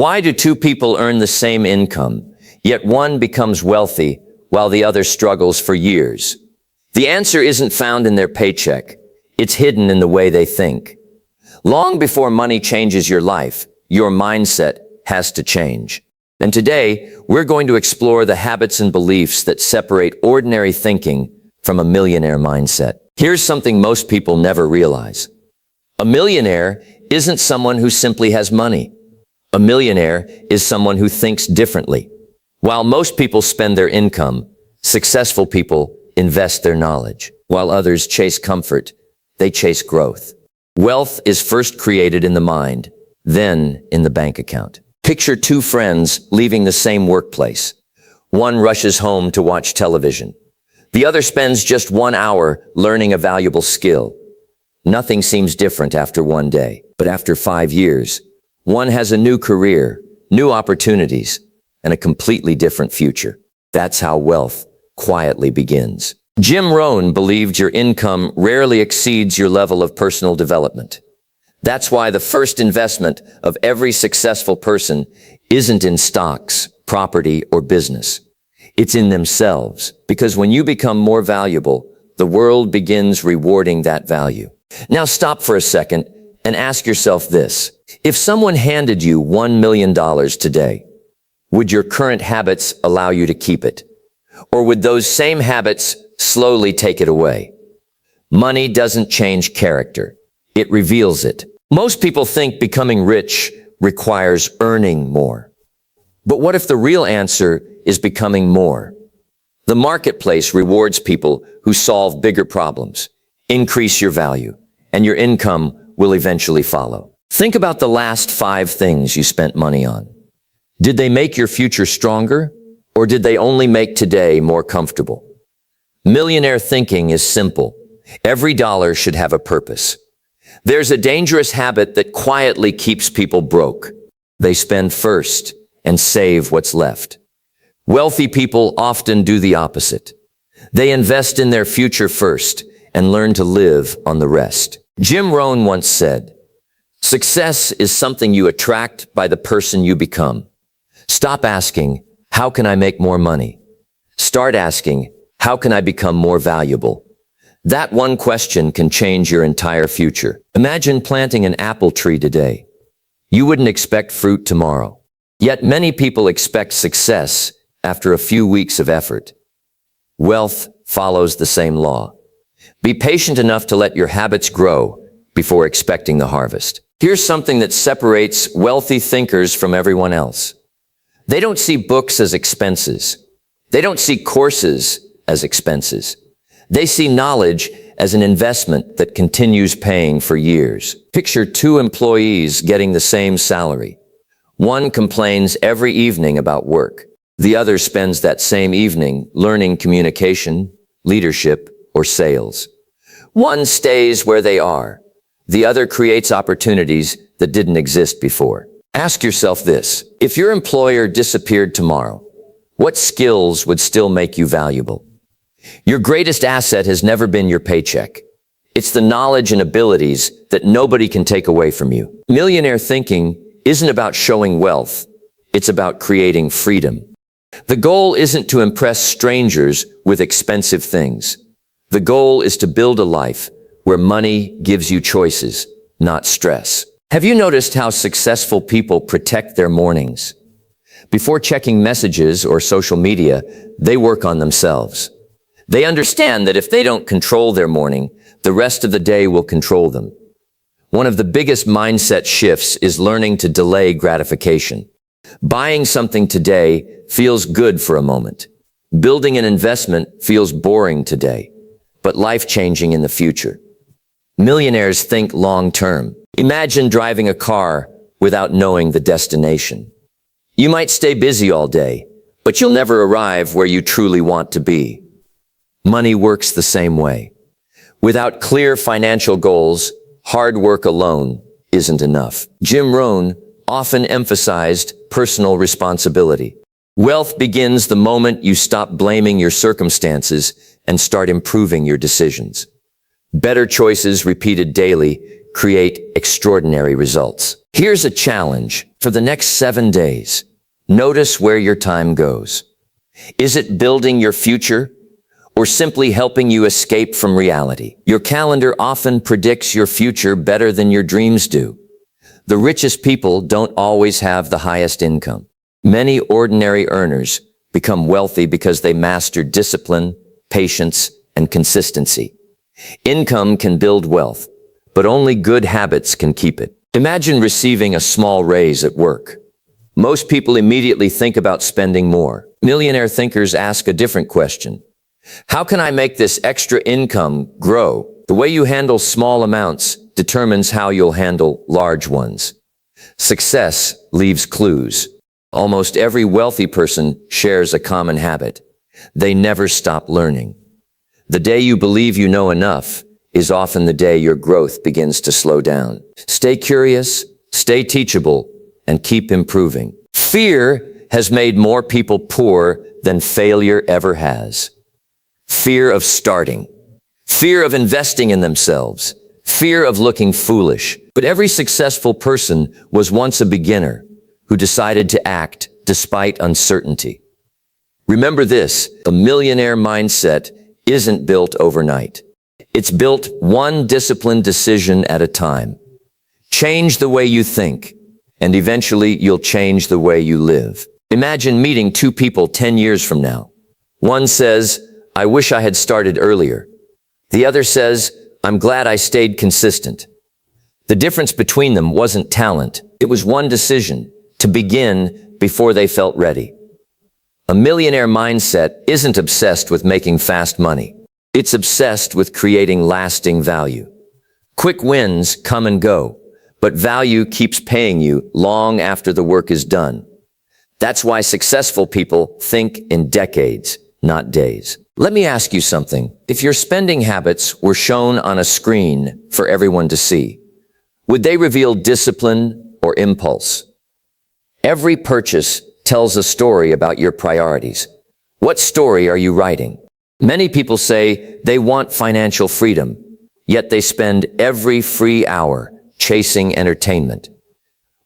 Why do two people earn the same income, yet one becomes wealthy while the other struggles for years? The answer isn't found in their paycheck. It's hidden in the way they think. Long before money changes your life, your mindset has to change. And today, we're going to explore the habits and beliefs that separate ordinary thinking from a millionaire mindset. Here's something most people never realize. A millionaire isn't someone who simply has money. A millionaire is someone who thinks differently. While most people spend their income, successful people invest their knowledge. While others chase comfort, they chase growth. Wealth is first created in the mind, then in the bank account. Picture two friends leaving the same workplace. One rushes home to watch television. The other spends just 1 hour learning a valuable skill. Nothing seems different after one day, but after 5 years, one has a new career, new opportunities, and a completely different future. That's how wealth quietly begins. Jim Rohn believed your income rarely exceeds your level of personal development. That's why the first investment of every successful person isn't in stocks, property, or business. It's in themselves, because when you become more valuable, the world begins rewarding that value. Now stop for a second and ask yourself this. If someone handed you $1 million today, would your current habits allow you to keep it? Or would those same habits slowly take it away? Money doesn't change character. It reveals it. Most people think becoming rich requires earning more. But what if the real answer is becoming more? The marketplace rewards people who solve bigger problems. Increase your value, and your income will eventually follow. Think about the last 5 things you spent money on. Did they make your future stronger, or did they only make today more comfortable? Millionaire thinking is simple. Every dollar should have a purpose. There's a dangerous habit that quietly keeps people broke. They spend first and save what's left. Wealthy people often do the opposite. They invest in their future first and learn to live on the rest. Jim Rohn once said, "Success is something you attract by the person you become." Stop asking, "How can I make more money?" Start asking, "How can I become more valuable?" That one question can change your entire future. Imagine planting an apple tree today. You wouldn't expect fruit tomorrow. Yet many people expect success after a few weeks of effort. Wealth follows the same law. Be patient enough to let your habits grow before expecting the harvest. Here's something that separates wealthy thinkers from everyone else. They don't see books as expenses. They don't see courses as expenses. They see knowledge as an investment that continues paying for years. Picture 2 employees getting the same salary. One complains every evening about work. The other spends that same evening learning communication, leadership, or sales. One stays where they are. The other creates opportunities that didn't exist before. Ask yourself this. If your employer disappeared tomorrow, what skills would still make you valuable? Your greatest asset has never been your paycheck. It's the knowledge and abilities that nobody can take away from you. Millionaire thinking isn't about showing wealth. It's about creating freedom. The goal isn't to impress strangers with expensive things. The goal is to build a life where money gives you choices, not stress. Have you noticed how successful people protect their mornings? Before checking messages or social media, they work on themselves. They understand that if they don't control their morning, the rest of the day will control them. One of the biggest mindset shifts is learning to delay gratification. Buying something today feels good for a moment. Building an investment feels boring today, but life-changing in the future. Millionaires think long-term. Imagine driving a car without knowing the destination. You might stay busy all day, but you'll never arrive where you truly want to be. Money works the same way. Without clear financial goals, hard work alone isn't enough. Jim Rohn often emphasized personal responsibility. Wealth begins the moment you stop blaming your circumstances and start improving your decisions. Better choices repeated daily create extraordinary results. Here's a challenge for the next 7 days. Notice where your time goes. Is it building your future or simply helping you escape from reality? Your calendar often predicts your future better than your dreams do. The richest people don't always have the highest income. Many ordinary earners become wealthy because they master discipline, patience, and consistency. Income can build wealth, but only good habits can keep it. Imagine receiving a small raise at work. Most people immediately think about spending more. Millionaire thinkers ask a different question. How can I make this extra income grow? The way you handle small amounts determines how you'll handle large ones. Success leaves clues. Almost every wealthy person shares a common habit. They never stop learning. The day you believe you know enough is often the day your growth begins to slow down. Stay curious, stay teachable, and keep improving. Fear has made more people poor than failure ever has. Fear of starting, fear of investing in themselves, fear of looking foolish. But every successful person was once a beginner who decided to act despite uncertainty. Remember this, a millionaire mindset isn't built overnight. It's built one disciplined decision at a time. Change the way you think, and eventually you'll change the way you live. Imagine meeting two people 10 years from now. One says, I wish I had started earlier. The other says, I'm glad I stayed consistent. The difference between them wasn't talent. It was one decision, to begin before they felt ready. A millionaire mindset isn't obsessed with making fast money. It's obsessed with creating lasting value. Quick wins come and go, but value keeps paying you long after the work is done. That's why successful people think in decades, not days. Let me ask you something. If your spending habits were shown on a screen for everyone to see, would they reveal discipline or impulse? Every purchase tells a story about your priorities. What story are you writing? Many people say they want financial freedom, yet they spend every free hour chasing entertainment.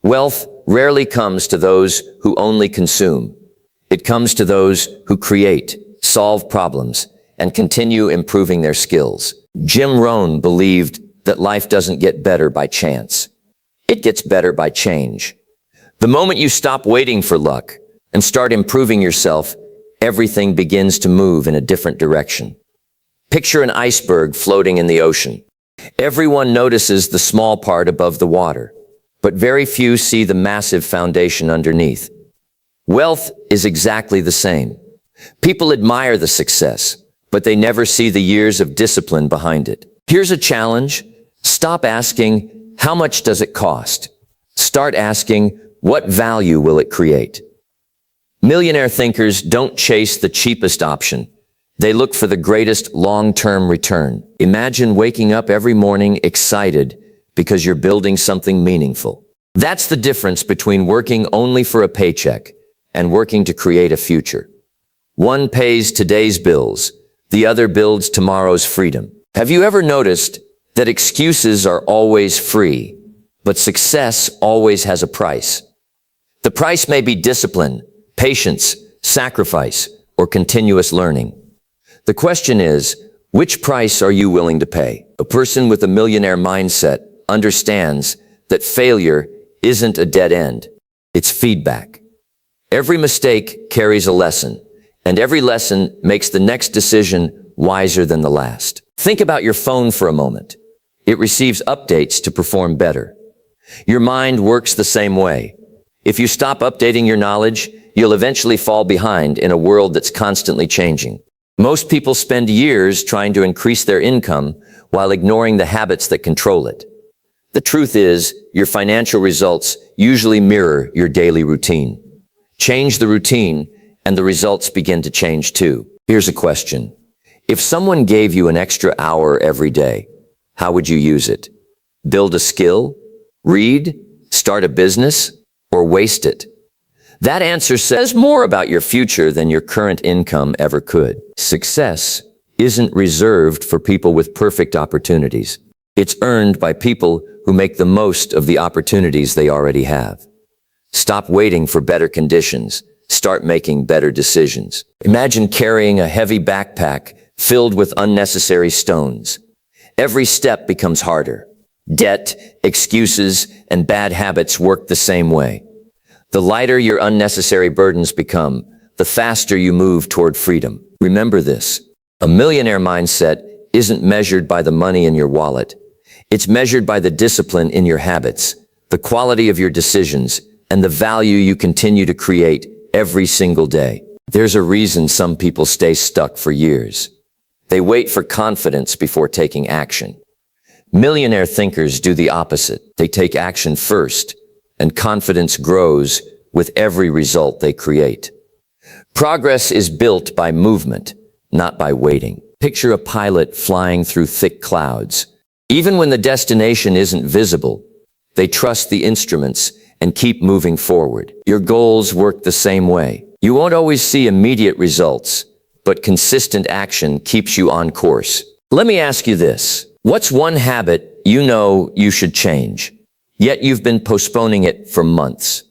Wealth rarely comes to those who only consume. It comes to those who create, solve problems, and continue improving their skills. Jim Rohn believed that life doesn't get better by chance. It gets better by change. The moment you stop waiting for luck and start improving yourself, everything begins to move in a different direction. Picture an iceberg floating in the ocean. Everyone notices the small part above the water, but very few see the massive foundation underneath. Wealth is exactly the same. People admire the success, but they never see the years of discipline behind it. Here's a challenge. Stop asking, how much does it cost? Start asking, what value will it create? Millionaire thinkers don't chase the cheapest option. They look for the greatest long-term return. Imagine waking up every morning excited because you're building something meaningful. That's the difference between working only for a paycheck and working to create a future. One pays today's bills, the other builds tomorrow's freedom. Have you ever noticed that excuses are always free, but success always has a price? The price may be discipline, patience, sacrifice, or continuous learning. The question is, which price are you willing to pay? A person with a millionaire mindset understands that failure isn't a dead end. It's feedback. Every mistake carries a lesson, and every lesson makes the next decision wiser than the last. Think about your phone for a moment. It receives updates to perform better. Your mind works the same way. If you stop updating your knowledge, you'll eventually fall behind in a world that's constantly changing. Most people spend years trying to increase their income while ignoring the habits that control it. The truth is, your financial results usually mirror your daily routine. Change the routine, and the results begin to change too. Here's a question. If someone gave you an extra hour every day, how would you use it? Build a skill? Read? Start a business? Or waste it? That answer says more about your future than your current income ever could. Success isn't reserved for people with perfect opportunities. It's earned by people who make the most of the opportunities they already have. Stop waiting for better conditions. Start making better decisions. Imagine carrying a heavy backpack filled with unnecessary stones. Every step becomes harder. Debt, excuses, and bad habits work the same way. The lighter your unnecessary burdens become, the faster you move toward freedom. Remember this. A millionaire mindset isn't measured by the money in your wallet. It's measured by the discipline in your habits, the quality of your decisions, and the value you continue to create every single day. There's a reason some people stay stuck for years. They wait for confidence before taking action. Millionaire thinkers do the opposite. They take action first, and confidence grows with every result they create. Progress is built by movement, not by waiting. Picture a pilot flying through thick clouds. Even when the destination isn't visible, they trust the instruments and keep moving forward. Your goals work the same way. You won't always see immediate results, but consistent action keeps you on course. Let me ask you this. What's one habit you know you should change, yet you've been postponing it for months?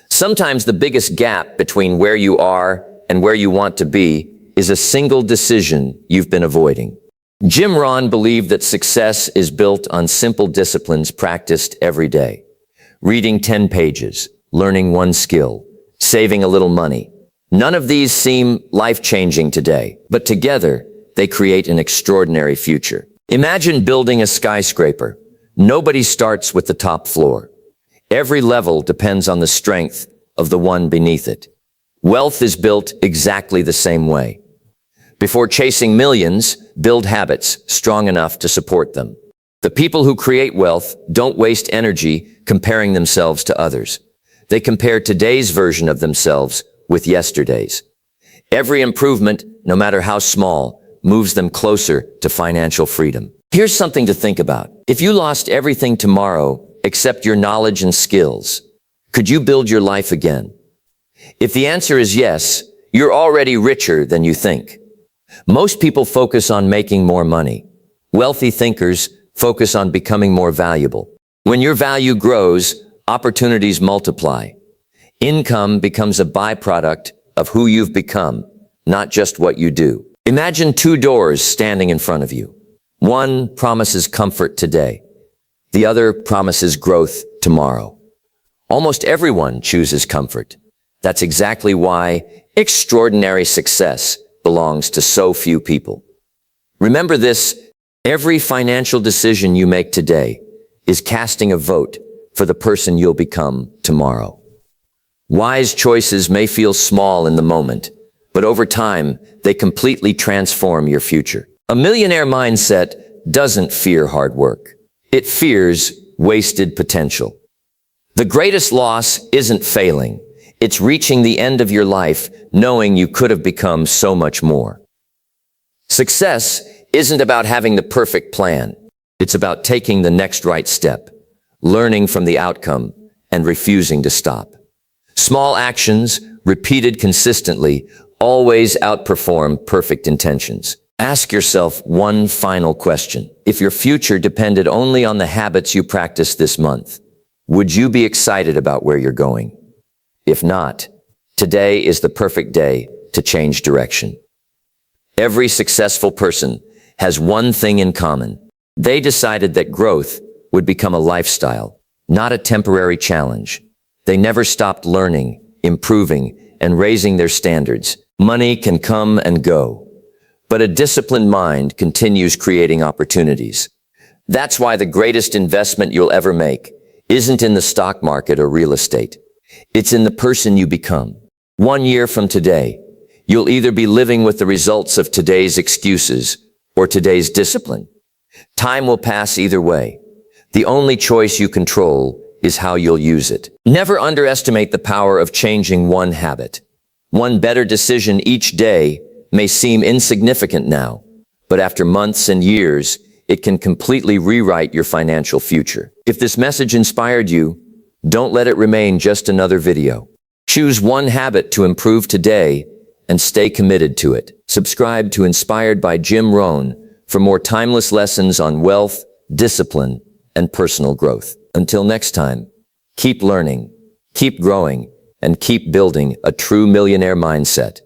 Sometimes the biggest gap between where you are and where you want to be is a single decision you've been avoiding. Jim Rohn believed that success is built on simple disciplines practiced every day. Reading 10 pages, learning one skill, saving a little money. None of these seem life-changing today, but together they create an extraordinary future. Imagine building a skyscraper. Nobody starts with the top floor. Every level depends on the strength of the one beneath it. Wealth is built exactly the same way. Before chasing millions, build habits strong enough to support them. The people who create wealth don't waste energy comparing themselves to others. They compare today's version of themselves with yesterday's. Every improvement, no matter how small, moves them closer to financial freedom. Here's something to think about. If you lost everything tomorrow except your knowledge and skills, could you build your life again? If the answer is yes, you're already richer than you think. Most people focus on making more money. Wealthy thinkers focus on becoming more valuable. When your value grows, opportunities multiply. Income becomes a byproduct of who you've become, not just what you do. Imagine two doors standing in front of you. One promises comfort today. The other promises growth tomorrow. Almost everyone chooses comfort. That's exactly why extraordinary success belongs to so few people. Remember this, every financial decision you make today is casting a vote for the person you'll become tomorrow. Wise choices may feel small in the moment, but over time, they completely transform your future. A millionaire mindset doesn't fear hard work. It fears wasted potential. The greatest loss isn't failing. It's reaching the end of your life knowing you could have become so much more. Success isn't about having the perfect plan. It's about taking the next right step, learning from the outcome, and refusing to stop. Small actions, repeated consistently, always outperform perfect intentions. Ask yourself one final question. If your future depended only on the habits you practice this month, would you be excited about where you're going? If not, today is the perfect day to change direction. Every successful person has one thing in common. They decided that growth would become a lifestyle, not a temporary challenge. They never stopped learning, improving, and raising their standards. Money can come and go, but a disciplined mind continues creating opportunities. That's why the greatest investment you'll ever make isn't in the stock market or real estate. It's in the person you become. 1 year from today, you'll either be living with the results of today's excuses or today's discipline. Time will pass either way. The only choice you control is how you'll use it. Never underestimate the power of changing one habit. One better decision each day may seem insignificant now, but after months and years, it can completely rewrite your financial future. If this message inspired you, don't let it remain just another video. Choose one habit to improve today and stay committed to it. Subscribe to Inspired by Jim Rohn for more timeless lessons on wealth, discipline, and personal growth. Until next time, keep learning, keep growing, and keep building a true millionaire mindset.